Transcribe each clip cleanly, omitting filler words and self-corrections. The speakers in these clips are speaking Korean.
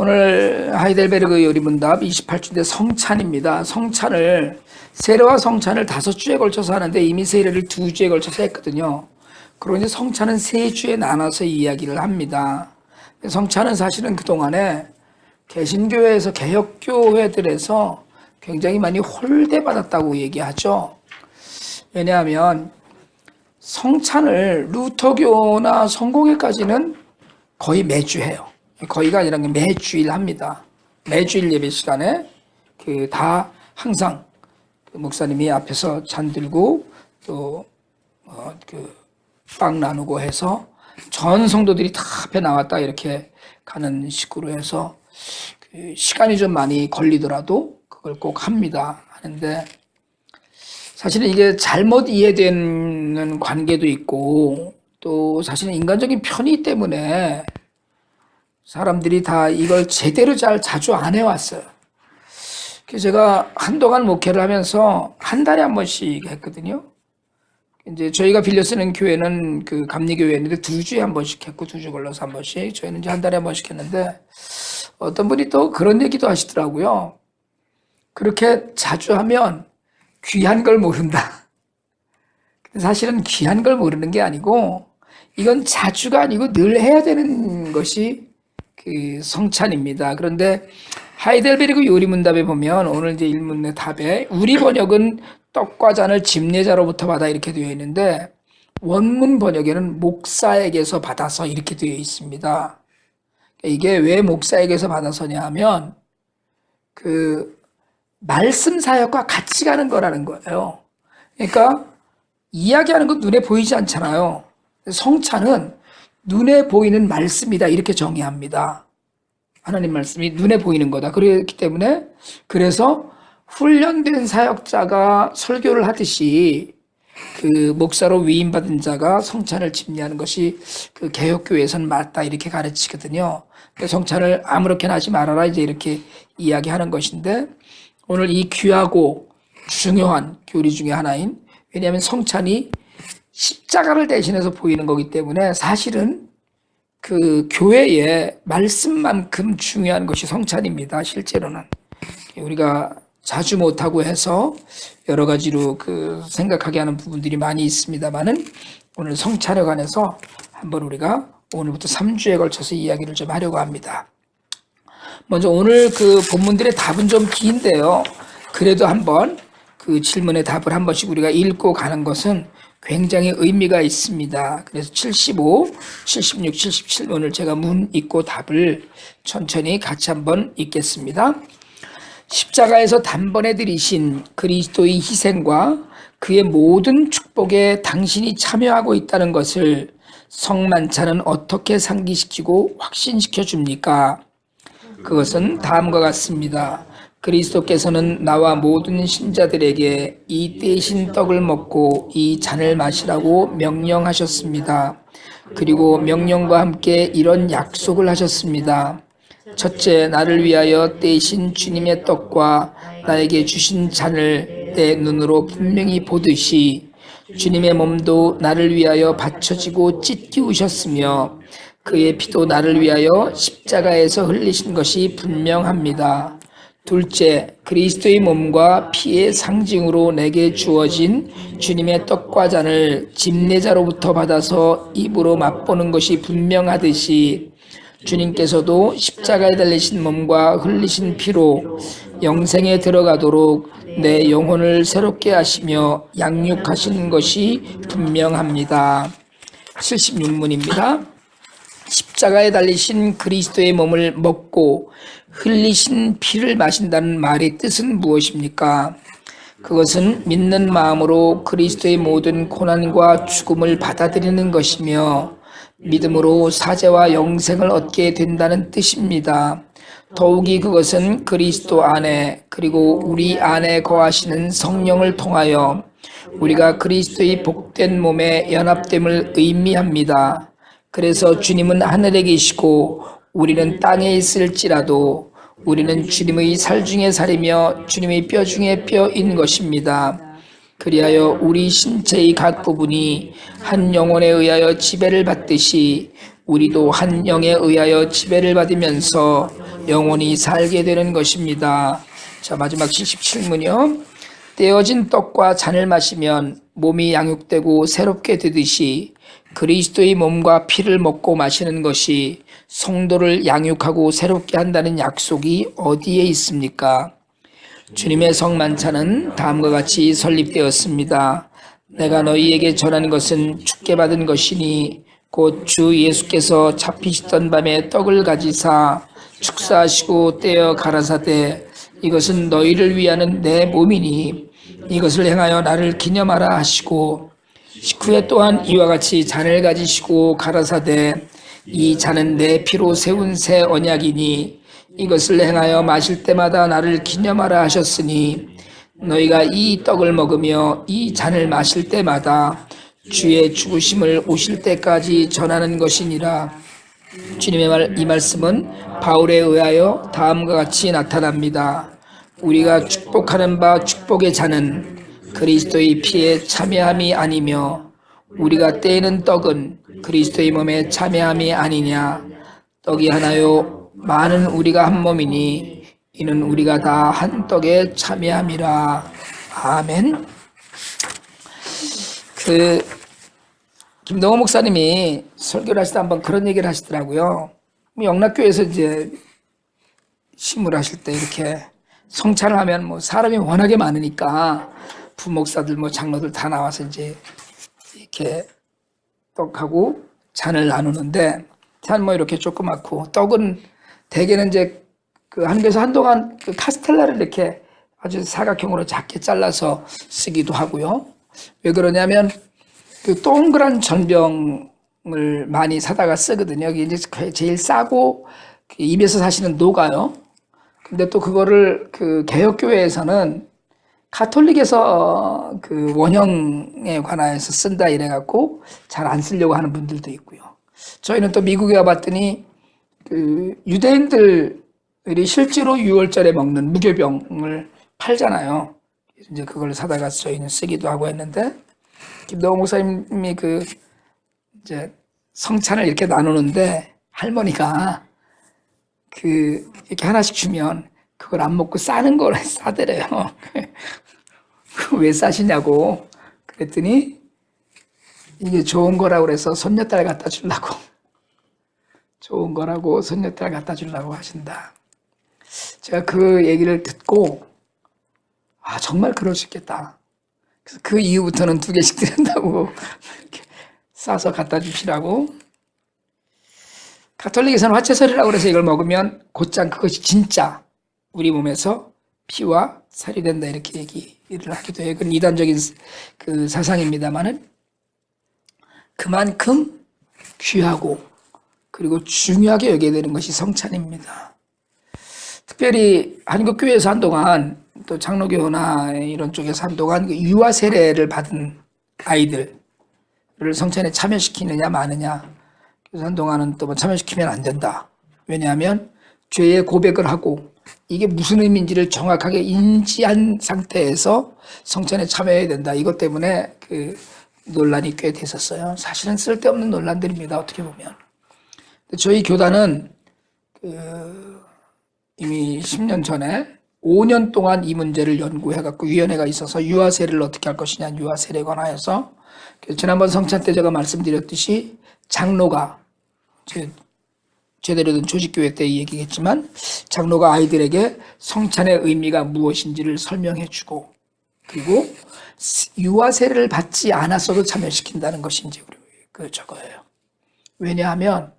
오늘 하이델베르그 요리문답 28주인데 성찬입니다. 세례와 성찬을 5주에 걸쳐서 하는데 이미 세례를 2주에 걸쳐서 했거든요. 그러고 이제 성찬은 3주에 나눠서 이야기를 합니다. 성찬은 사실은 그동안에 개신교회에서 개혁교회들에서 굉장히 많이 홀대받았다고 얘기하죠. 왜냐하면 성찬을 루터교나 성공회까지는 거의 매주 해요. 거의가 아니라 매주일 합니다. 매주일 예배 시간에 다 항상 목사님이 앞에서 잔 들고 또 빵 나누고 해서 전 성도들이 다 앞에 나왔다 이렇게 가는 식으로 해서 시간이 좀 많이 걸리더라도 그걸 꼭 합니다. 하는데 사실은 이게 잘못 이해되는 관계도 있고 또 사실은 인간적인 편의 때문에 사람들이 다 이걸 제대로 자주 안 해왔어요. 그래서 제가 한동안 목회를 하면서 한 달에 한 번씩 했거든요. 이제 저희가 빌려 쓰는 교회는 감리교회였는데 2주에 한 번씩 했고 2주 걸러서 한 번씩 저희는 이제 한 달에 한 번씩 했는데 어떤 분이 또 그런 얘기도 하시더라고요. 그렇게 자주 하면 귀한 걸 모른다. 근데 사실은 귀한 걸 모르는 게 아니고 이건 자주가 아니고 늘 해야 되는 것이 성찬입니다. 그런데 하이델베르그 요리문답에 보면 오늘 이제 일문의 답에 우리 번역은 떡과 잔을 집례자로부터 받아 이렇게 되어 있는데 원문 번역에는 목사에게서 받아서 이렇게 되어 있습니다. 이게 왜 목사에게서 받아서냐 하면 말씀 사역과 같이 가는 거라는 거예요. 그러니까 이야기하는 건 눈에 보이지 않잖아요. 성찬은 눈에 보이는 말씀이다 이렇게 정의합니다. 하나님 말씀이 눈에 보이는 거다. 그렇기 때문에 그래서 훈련된 사역자가 설교를 하듯이 목사로 위임받은 자가 성찬을 집례하는 것이 개혁교회에서는 맞다 이렇게 가르치거든요. 성찬을 아무렇게나 하지 말아라 이제 이렇게 이야기하는 것인데 오늘 이 귀하고 중요한 교리 중에 하나인 왜냐하면 성찬이 십자가를 대신해서 보이는 거기 때문에 사실은 교회의 말씀만큼 중요한 것이 성찬입니다. 실제로는 우리가 자주 못하고 해서 여러 가지로 생각하게 하는 부분들이 많이 있습니다만은 오늘 성찬에 관해서 한번 우리가 오늘부터 3주에 걸쳐서 이야기를 좀 하려고 합니다. 먼저 오늘 본문들의 답은 좀 긴데요. 그래도 한번 질문의 답을 한 번씩 우리가 읽고 가는 것은 굉장히 의미가 있습니다. 그래서 75, 76, 77문을 제가 문 읽고 답을 천천히 같이 한번 읽겠습니다. 십자가에서 단번에 들이신 그리스도의 희생과 그의 모든 축복에 당신이 참여하고 있다는 것을 성만찬은 어떻게 상기시키고 확신시켜 줍니까? 그것은 다음과 같습니다. 그리스도께서는 나와 모든 신자들에게 이 떼신 떡을 먹고 이 잔을 마시라고 명령하셨습니다. 그리고 명령과 함께 이런 약속을 하셨습니다. 첫째, 나를 위하여 떼신 주님의 떡과 나에게 주신 잔을 내 눈으로 분명히 보듯이 주님의 몸도 나를 위하여 바쳐지고 찢기우셨으며 그의 피도 나를 위하여 십자가에서 흘리신 것이 분명합니다. 둘째, 그리스도의 몸과 피의 상징으로 내게 주어진 주님의 떡과 잔을 집례자로부터 받아서 입으로 맛보는 것이 분명하듯이 주님께서도 십자가에 달리신 몸과 흘리신 피로 영생에 들어가도록 내 영혼을 새롭게 하시며 양육하시는 것이 분명합니다. 76문입니다. 십자가에 달리신 그리스도의 몸을 먹고 흘리신 피를 마신다는 말의 뜻은 무엇입니까? 그것은 믿는 마음으로 그리스도의 모든 고난과 죽음을 받아들이는 것이며 믿음으로 사죄와 영생을 얻게 된다는 뜻입니다. 더욱이 그것은 그리스도 안에 그리고 우리 안에 거하시는 성령을 통하여 우리가 그리스도의 복된 몸에 연합됨을 의미합니다. 그래서 주님은 하늘에 계시고 우리는 땅에 있을지라도 우리는 주님의 살 중에 살이며 주님의 뼈 중에 뼈인 것입니다. 그리하여 우리 신체의 각 부분이 한 영혼에 의하여 지배를 받듯이 우리도 한 영에 의하여 지배를 받으면서 영원히 살게 되는 것입니다. 자, 마지막 77문이요. 떼어진 떡과 잔을 마시면 몸이 양육되고 새롭게 되듯이 그리스도의 몸과 피를 먹고 마시는 것이 성도를 양육하고 새롭게 한다는 약속이 어디에 있습니까? 주님의 성만찬은 다음과 같이 설립되었습니다. 내가 너희에게 전하는 것은 주께 받은 것이니 곧 주 예수께서 잡히시던 밤에 떡을 가지사 축사하시고 떼어 가라사대 이것은 너희를 위하는 내 몸이니 이것을 행하여 나를 기념하라 하시고 식후에 또한 이와 같이 잔을 가지시고 가라사대 이 잔은 내 피로 세운 새 언약이니 이것을 행하여 마실 때마다 나를 기념하라 하셨으니 너희가 이 떡을 먹으며 이 잔을 마실 때마다 주의 죽으심을 오실 때까지 전하는 것이니라. 주님의 이 말씀은 바울에 의하여 다음과 같이 나타납니다. 우리가 축복하는 바 축복의 잔은 그리스도의 피에 참여함이 아니며 우리가 떼는 떡은 그리스도의 몸에 참여함이 아니냐. 떡이 하나요 많은 우리가 한 몸이니 이는 우리가 다 한 떡에 참여함이라. 아멘. 김동호 목사님이 설교를 하실 때 한번 그런 얘기를 하시더라고요. 영락교회에서 이제 심을 하실 때 이렇게 성찬을 하면 뭐 사람이 워낙에 많으니까 부목사들 뭐 장로들 다 나와서 이제 이렇게 떡하고 잔을 나누는데 잔 뭐 이렇게 조그맣고 떡은 대개는 이제 그 한국에서 한동안 그 카스텔라를 이렇게 아주 사각형으로 작게 잘라서 쓰기도 하고요. 왜 그러냐면 그 동그란 전병을 많이 사다가 쓰거든요. 이게 이제 제일 싸고 입에서 사시는 녹아요. 근데 또 그거를 그 개혁교회에서는 가톨릭에서 그 원형에 관하여서 쓴다 이래갖고 잘 안 쓰려고 하는 분들도 있고요. 저희는 또 미국에 와봤더니 그 유대인들이 실제로 유월절에 먹는 무교병을 팔잖아요. 이제 그걸 사다가 저희는 쓰기도 하고 했는데 김동호 목사님이 그 이제 성찬을 이렇게 나누는데 할머니가 그 이렇게 하나씩 주면 그걸 안 먹고 싸는 거를 싸대래요. 왜 싸시냐고 그랬더니 이게 좋은 거라고 그래서 손녀딸 갖다 주려고 좋은 거라고 손녀딸 갖다 주려고 하신다. 제가 그 얘기를 듣고 아 정말 그럴 수 있겠다. 그래서 그 이후부터는 2개씩 드린다고 이렇게 싸서 갖다 주시라고. 가톨릭에서는 화채설이라고 해서 이걸 먹으면 곧장 그것이 진짜 우리 몸에서 피와 살이 된다 이렇게 얘기를 하기도 해요. 그건 이단적인 그 사상입니다만은 그만큼 귀하고 그리고 중요하게 여겨야 되는 것이 성찬입니다. 특별히 한국교회에서 한동안 또 장로교나 이런 쪽에서 한동안 유아 세례를 받은 아이들을 성찬에 참여시키느냐 마느냐. 그래서 한동안은 또 뭐 참여시키면 안 된다. 왜냐하면 죄의 고백을 하고 이게 무슨 의미인지를 정확하게 인지한 상태에서 성찬에 참여해야 된다. 이것 때문에 그 논란이 꽤 됐었어요. 사실은 쓸데없는 논란들입니다. 어떻게 보면. 저희 교단은 이미 10년 전에 5년 동안 이 문제를 연구해갖고 위원회가 있어서 유아 세례를 어떻게 할 것이냐 유아 세례에 관하여서 지난번 성찬 때 제가 말씀드렸듯이 장로가 제대로 된 조직교회 때 얘기했지만 장로가 아이들에게 성찬의 의미가 무엇인지를 설명해주고 그리고 유아 세례를 받지 않았어도 참여시킨다는 것이 이제 우리 저거예요. 왜냐하면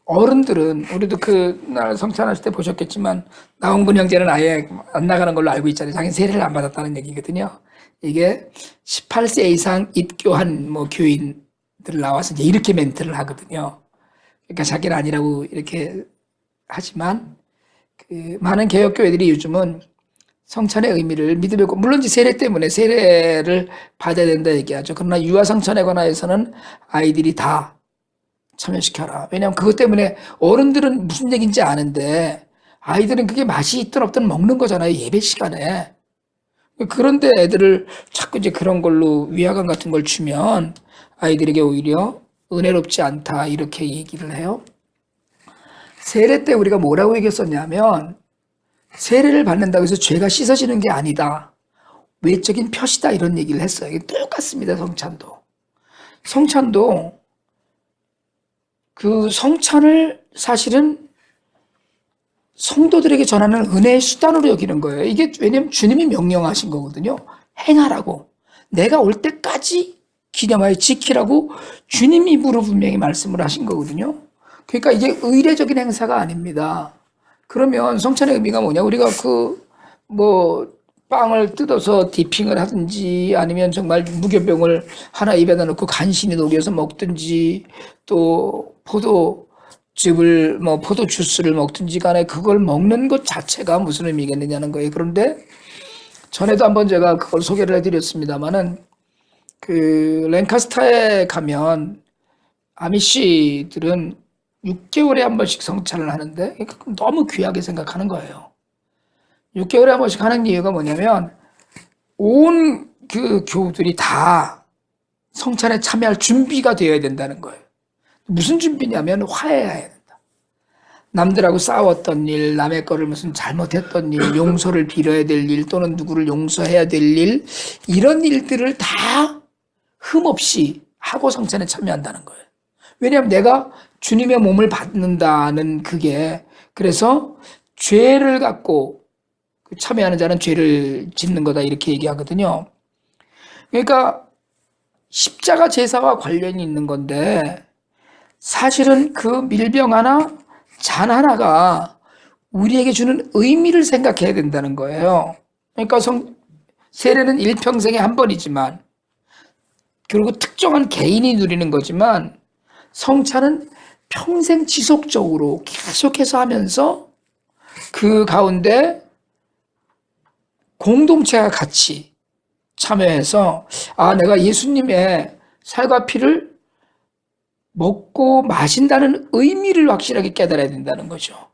어른들은 우리도 그날 성찬하실 때 보셨겠지만 나홍근 형제는 아예 안 나가는 걸로 알고 있잖아요. 자기 세례를 안 받았다는 얘기거든요. 이게 18세 이상 입교한 뭐 교인들 나와서 이제 이렇게 멘트를 하거든요. 그러니까 자기는 아니라고 이렇게 하지만 그 많은 개혁교회들이 요즘은 성찬의 의미를 믿음의 물론 이제 세례 때문에 세례를 받아야 된다 얘기하죠. 그러나 유아 성찬에 관하여서는 아이들이 다 참여시켜라. 왜냐하면 그것 때문에 어른들은 무슨 얘기인지 아는데 아이들은 그게 맛이 있든 없든 먹는 거잖아요. 예배 시간에. 그런데 애들을 자꾸 이제 그런 걸로 위화감 같은 걸 주면 아이들에게 오히려 은혜롭지 않다 이렇게 얘기를 해요. 세례 때 우리가 뭐라고 얘기했었냐면 세례를 받는다고 해서 죄가 씻어지는 게 아니다. 외적인 표시다 이런 얘기를 했어요. 이게 똑같습니다. 성찬도 그 성찬을 사실은 성도들에게 전하는 은혜의 수단으로 여기는 거예요. 이게 왜냐면 주님이 명령하신 거거든요. 행하라고. 내가 올 때까지 기념하여 지키라고 주님 입으로 분명히 말씀을 하신 거거든요. 그러니까 이게 의례적인 행사가 아닙니다. 그러면 성찬의 의미가 뭐냐? 우리가 빵을 뜯어서 디핑을 하든지 아니면 정말 무교병을 하나 입에다 넣고 간신히 녹여서 먹든지 또 포도즙을 포도 주스를 먹든지 간에 그걸 먹는 것 자체가 무슨 의미겠느냐는 거예요. 그런데 전에도 한번 제가 그걸 소개를 해드렸습니다만은 그 랭카스타에 가면 아미시들은 6개월에 한 번씩 성찬을 하는데 너무 귀하게 생각하는 거예요. 6개월에 한 번씩 하는 이유가 뭐냐면 온 그 교우들이 다 성찬에 참여할 준비가 되어야 된다는 거예요. 무슨 준비냐면 화해해야 된다. 남들하고 싸웠던 일, 남의 거를 무슨 잘못했던 일, 용서를 빌어야 될 일, 또는 누구를 용서해야 될 일, 이런 일들을 다 흠없이 하고 성찬에 참여한다는 거예요. 왜냐하면 내가 주님의 몸을 받는다는 그게, 그래서 죄를 갖고 참여하는 자는 죄를 짓는 거다 이렇게 얘기하거든요. 그러니까 십자가 제사와 관련이 있는 건데 사실은 그 밀병 하나, 잔 하나가 우리에게 주는 의미를 생각해야 된다는 거예요. 그러니까 세례는 일평생에 한 번이지만, 그리고 특정한 개인이 누리는 거지만 성찬은 평생 지속적으로 계속해서 하면서 그 가운데 공동체가 같이 참여해서 내가 예수님의 살과 피를 먹고 마신다는 의미를 확실하게 깨달아야 된다는 거죠.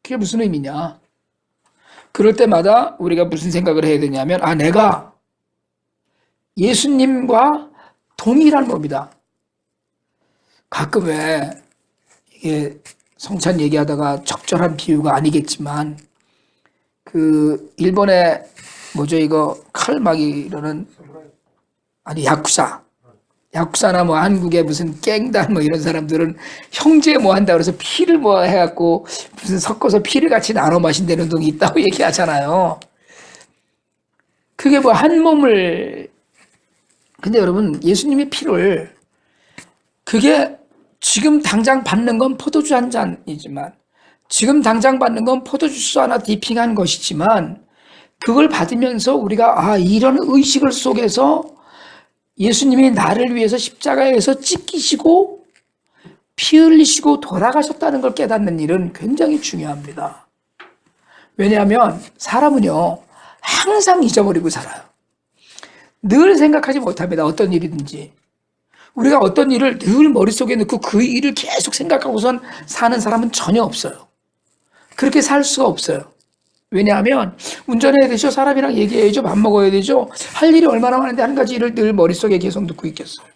그게 무슨 의미냐? 그럴 때마다 우리가 무슨 생각을 해야 되냐면 내가 예수님과 동일한 몸이다. 가끔 왜 이게 성찬 얘기하다가 적절한 비유가 아니겠지만 그 일본의 칼막이라는 야쿠사나 한국의 무슨 깽단 이런 사람들은 형제 한다 그래서 피를 해갖고 무슨 섞어서 피를 같이 나눠 마신다는 운동이 있다고 얘기하잖아요. 그게 한 몸을, 근데 여러분 예수님의 피를, 그게 지금 당장 받는 건 포도주 한 잔이지만, 지금 당장 받는 건 포도주스 하나 디핑한 것이지만, 그걸 받으면서 우리가 이런 의식을 속에서 예수님이 나를 위해서 십자가에서 찢기시고 피 흘리시고 돌아가셨다는 걸 깨닫는 일은 굉장히 중요합니다. 왜냐하면 사람은요 항상 잊어버리고 살아요. 늘 생각하지 못합니다. 어떤 일이든지. 우리가 어떤 일을 늘 머릿속에 넣고 그 일을 계속 생각하고선 사는 사람은 전혀 없어요. 그렇게 살 수가 없어요. 왜냐하면 운전해야 되죠. 사람이랑 얘기해야죠. 밥 먹어야 되죠. 할 일이 얼마나 많은데 한 가지 일을 늘 머릿속에 계속 넣고 있겠어요.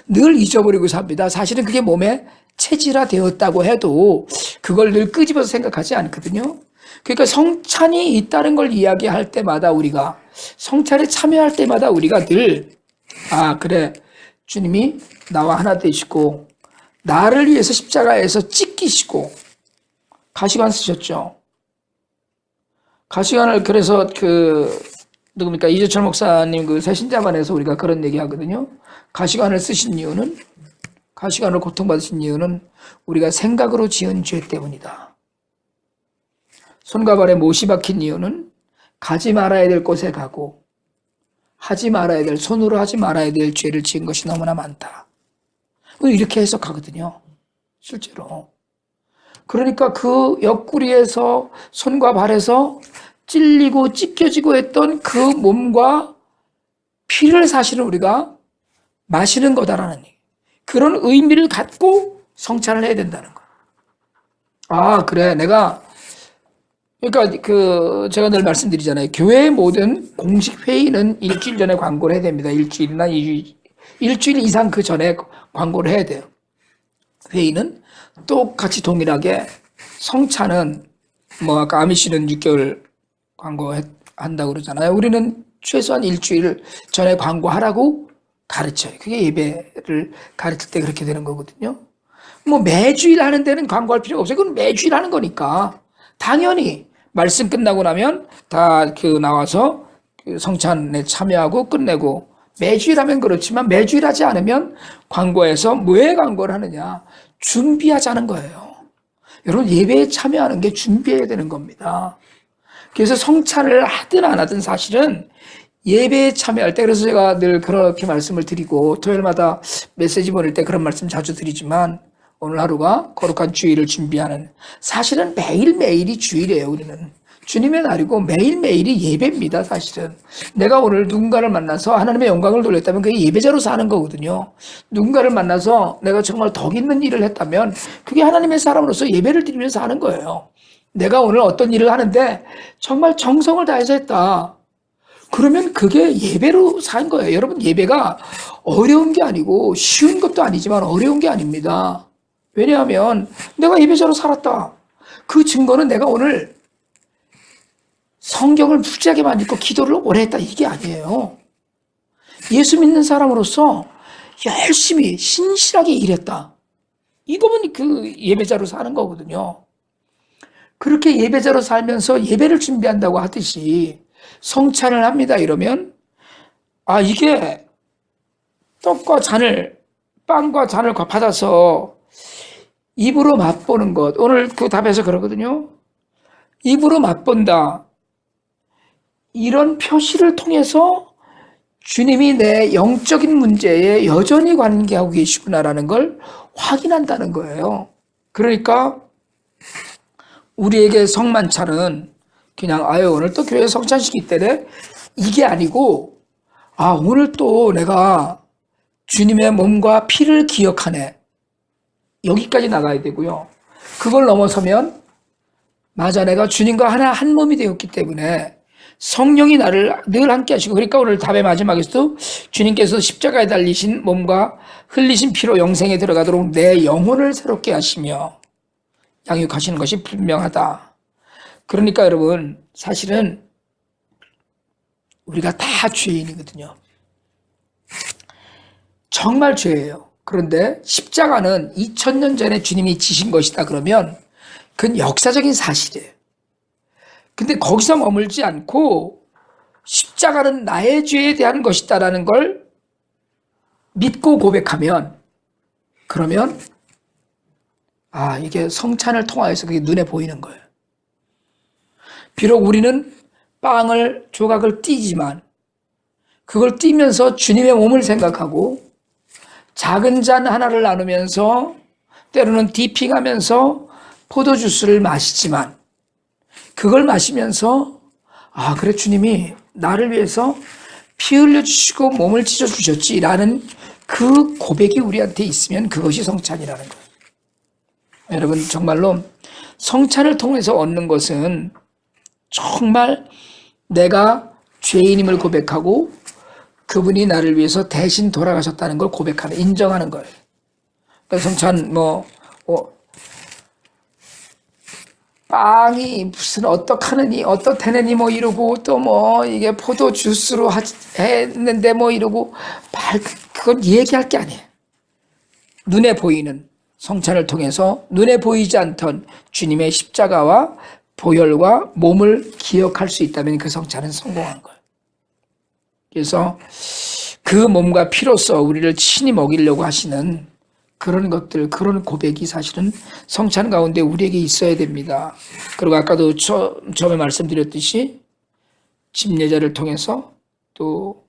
늘 잊어버리고 삽니다. 사실은 그게 몸에 체질화되었다고 해도 그걸 늘 끄집어서 생각하지 않거든요. 그러니까 성찬이 있다는 걸 이야기할 때마다, 우리가 성찬에 참여할 때마다 우리가 늘 그래, 주님이 나와 하나 되시고 나를 위해서 십자가에서 찢기시고, 가시관 쓰셨죠. 가시관을, 그래서 누굽니까? 이재철 목사님 새신자반에서 우리가 그런 얘기 하거든요. 가시관을 쓰신 이유는, 가시관을 고통받으신 이유는 우리가 생각으로 지은 죄 때문이다. 손과 발에 못이 박힌 이유는 가지 말아야 될 곳에 가고 손으로 하지 말아야 될 죄를 지은 것이 너무나 많다. 이렇게 해석하거든요. 실제로. 그러니까 그 옆구리에서, 손과 발에서 찔리고 찢겨지고 했던 그 몸과 피를 사실은 우리가 마시는 거다라는 얘기. 그런 의미를 갖고 성찬을 해야 된다는 거예요. 그래, 그러니까 제가 늘 말씀드리잖아요. 교회의 모든 공식 회의는 일주일 전에 광고를 해야 됩니다. 일주일이나 일주일 이상 그 전에 광고를 해야 돼요. 회의는 똑같이 동일하게 성찬은 뭐 아까 아미 씨는 6개월 광고한다고 그러잖아요. 우리는 최소한 일주일 전에 광고하라고 가르쳐요. 그게 예배를 가르칠 때 그렇게 되는 거거든요. 뭐 매주일 하는 데는 광고할 필요가 없어요. 그건 매주일 하는 거니까. 당연히 말씀 끝나고 나면 다 나와서 성찬에 참여하고 끝내고, 매주일 하면 그렇지만 매주일 하지 않으면 광고해서 왜 광고를 하느냐? 준비하자는 거예요. 여러분, 예배에 참여하는 게 준비해야 되는 겁니다. 그래서 성찬을 하든 안 하든 사실은 예배에 참여할 때, 그래서 제가 늘 그렇게 말씀을 드리고 토요일마다 메시지 보낼 때 그런 말씀 자주 드리지만, 오늘 하루가 거룩한 주일을 준비하는, 사실은 매일매일이 주일이에요. 우리는 주님의 날이고 매일매일이 예배입니다. 사실은 내가 오늘 누군가를 만나서 하나님의 영광을 돌렸다면 그게 예배자로 사는 거거든요. 누군가를 만나서 내가 정말 덕 있는 일을 했다면 그게 하나님의 사람으로서 예배를 드리면서 하는 거예요. 내가 오늘 어떤 일을 하는데 정말 정성을 다해서 했다, 그러면 그게 예배로 산 거예요. 여러분, 예배가 어려운 게 아니고 쉬운 것도 아니지만 어려운 게 아닙니다. 왜냐하면 내가 예배자로 살았다, 그 증거는 내가 오늘 성경을 무지하게만 읽고 기도를 오래 했다, 이게 아니에요. 예수 믿는 사람으로서 열심히 신실하게 일했다, 이거면 그 예배자로 사는 거거든요. 그렇게 예배자로 살면서 예배를 준비한다고 하듯이 성찬을 합니다 이러면, 이게 떡과 잔을, 빵과 잔을 받아서 입으로 맛보는 것, 오늘 그 답에서 그러거든요. 입으로 맛본다, 이런 표시를 통해서 주님이 내 영적인 문제에 여전히 관계하고 계시구나라는 걸 확인한다는 거예요. 그러니까 우리에게 성만찬은 그냥 오늘 또 교회 성찬식이 있대네, 이게 아니고, 오늘 또 내가 주님의 몸과 피를 기억하네, 여기까지 나가야 되고요. 그걸 넘어서면, 맞아, 내가 주님과 한 몸이 되었기 때문에 성령이 나를 늘 함께 하시고, 그러니까 오늘 답의 마지막에서도 주님께서 십자가에 달리신 몸과 흘리신 피로 영생에 들어가도록 내 영혼을 새롭게 하시며 양육하시는 것이 분명하다. 그러니까 여러분, 사실은 우리가 다 죄인이거든요. 정말 죄예요. 그런데 십자가는 2000년 전에 주님이 지신 것이다 그러면 그건 역사적인 사실이에요. 근데 거기서 머물지 않고 십자가는 나의 죄에 대한 것이다라는 걸 믿고 고백하면, 그러면 이게 성찬을 통하여서 그게 눈에 보이는 거예요. 비록 우리는 빵을 조각을 띄지만 그걸 띄면서 주님의 몸을 생각하고 작은 잔 하나를 나누면서 때로는 디핑하면서 포도주스를 마시지만, 그걸 마시면서 그래, 주님이 나를 위해서 피 흘려주시고 몸을 찢어주셨지라는 그 고백이 우리한테 있으면 그것이 성찬이라는 거예요. 여러분, 정말로 성찬을 통해서 얻는 것은 정말 내가 죄인임을 고백하고 그분이 나를 위해서 대신 돌아가셨다는 걸 고백하는, 인정하는 거예요. 그러니까 성찬 빵이 무슨 어떡하느니 어떻다느니 이러고, 또 이게 포도 주스로 했는데 이러고 그건 얘기할 게 아니에요. 눈에 보이는 성찬을 통해서 눈에 보이지 않던 주님의 십자가와 보혈과 몸을 기억할 수 있다면 그 성찬은 성공한 거예요. 그래서 그 몸과 피로써 우리를 친히 먹이려고 하시는 그런 것들, 그런 고백이 사실은 성찬 가운데 우리에게 있어야 됩니다. 그리고 아까도 처음에 말씀드렸듯이 집례자를 통해서 또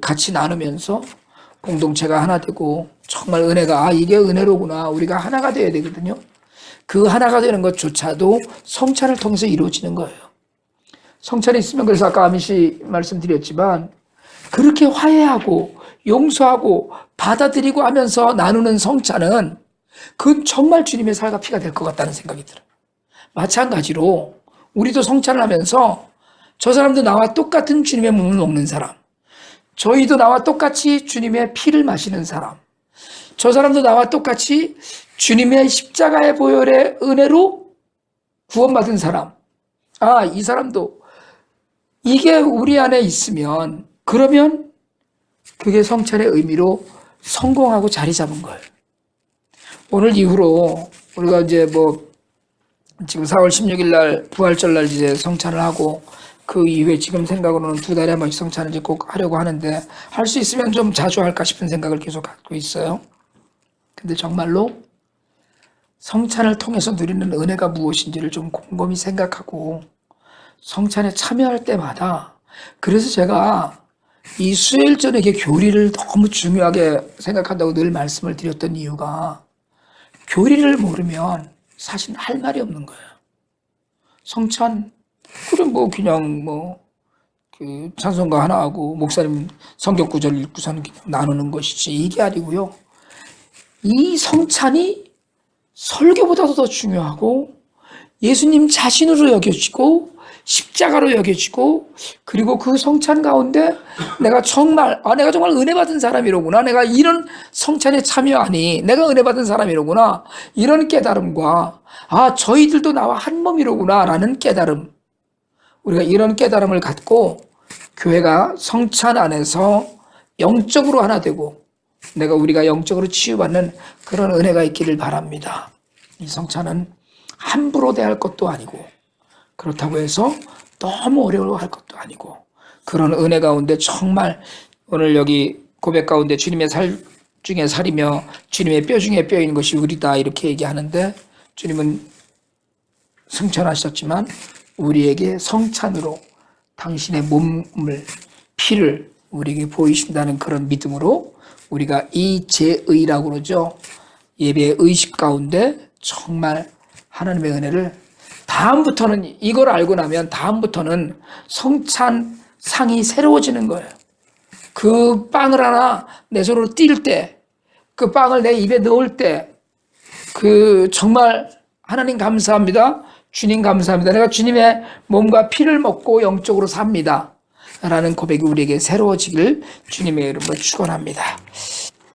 같이 나누면서 공동체가 하나 되고, 정말 은혜가 이게 은혜로구나, 우리가 하나가 되어야 되거든요. 그 하나가 되는 것조차도 성찬을 통해서 이루어지는 거예요. 성찬이 있으면, 그래서 아까 아미 씨 말씀드렸지만 그렇게 화해하고 용서하고 받아들이고 하면서 나누는 성찬은 그건 정말 주님의 살과 피가 될 것 같다는 생각이 들어요. 마찬가지로 우리도 성찬을 하면서 저 사람도 나와 똑같은 주님의 몸을 먹는 사람, 저희도 나와 똑같이 주님의 피를 마시는 사람, 저 사람도 나와 똑같이 주님의 십자가의 보혈의 은혜로 구원받은 사람, 이 사람도 이게 우리 안에 있으면 그러면 그게 성찬의 의미로 성공하고 자리 잡은 거예요. 오늘 이후로 우리가 이제 지금 4월 16일 날 부활절 날 이제 성찬을 하고 그 이후에 지금 생각으로는 2달에 한 번씩 성찬을 이제 꼭 하려고 하는데 할 수 있으면 좀 자주 할까 싶은 생각을 계속 갖고 있어요. 근데 정말로 성찬을 통해서 누리는 은혜가 무엇인지를 좀 곰곰이 생각하고 성찬에 참여할 때마다, 그래서 제가 이 수요일 저녁에 교리를 너무 중요하게 생각한다고 늘 말씀을 드렸던 이유가, 교리를 모르면 사실 할 말이 없는 거예요. 성찬, 그래 그냥 그 찬송가 하나 하고 목사님 성경 구절 읽고서는 그냥 나누는 것이지 이게 아니고요. 이 성찬이 설교보다도 더 중요하고 예수님 자신으로 여겨지고 십자가로 여겨지고, 그리고 그 성찬 가운데 내가 정말 은혜 받은 사람이로구나, 내가 이런 성찬에 참여하니 내가 은혜 받은 사람이로구나, 이런 깨달음과 저희들도 나와 한 몸이로구나 라는 깨달음, 우리가 이런 깨달음을 갖고 교회가 성찬 안에서 영적으로 하나 되고 우리가 영적으로 치유받는 그런 은혜가 있기를 바랍니다. 이 성찬은 함부로 대할 것도 아니고, 그렇다고 해서 너무 어려워할 것도 아니고, 그런 은혜 가운데 정말 오늘 여기 고백 가운데 주님의 살 중에 살이며 주님의 뼈 중에 뼈인 것이 우리다 이렇게 얘기하는데, 주님은 승천하셨지만 우리에게 성찬으로 당신의 몸을, 피를 우리에게 보이신다는 그런 믿음으로 우리가 이 제의라고 그러죠. 예배의 의식 가운데 정말 하나님의 은혜를, 다음부터는 이걸 알고 나면 다음부터는 성찬 상이 새로워지는 거예요. 그 빵을 하나 내 손으로 띌 때, 그 빵을 내 입에 넣을 때, 정말 하나님 감사합니다, 주님 감사합니다, 내가 주님의 몸과 피를 먹고 영적으로 삽니다 라는 고백이 우리에게 새로워지길 주님의 이름으로 축원합니다.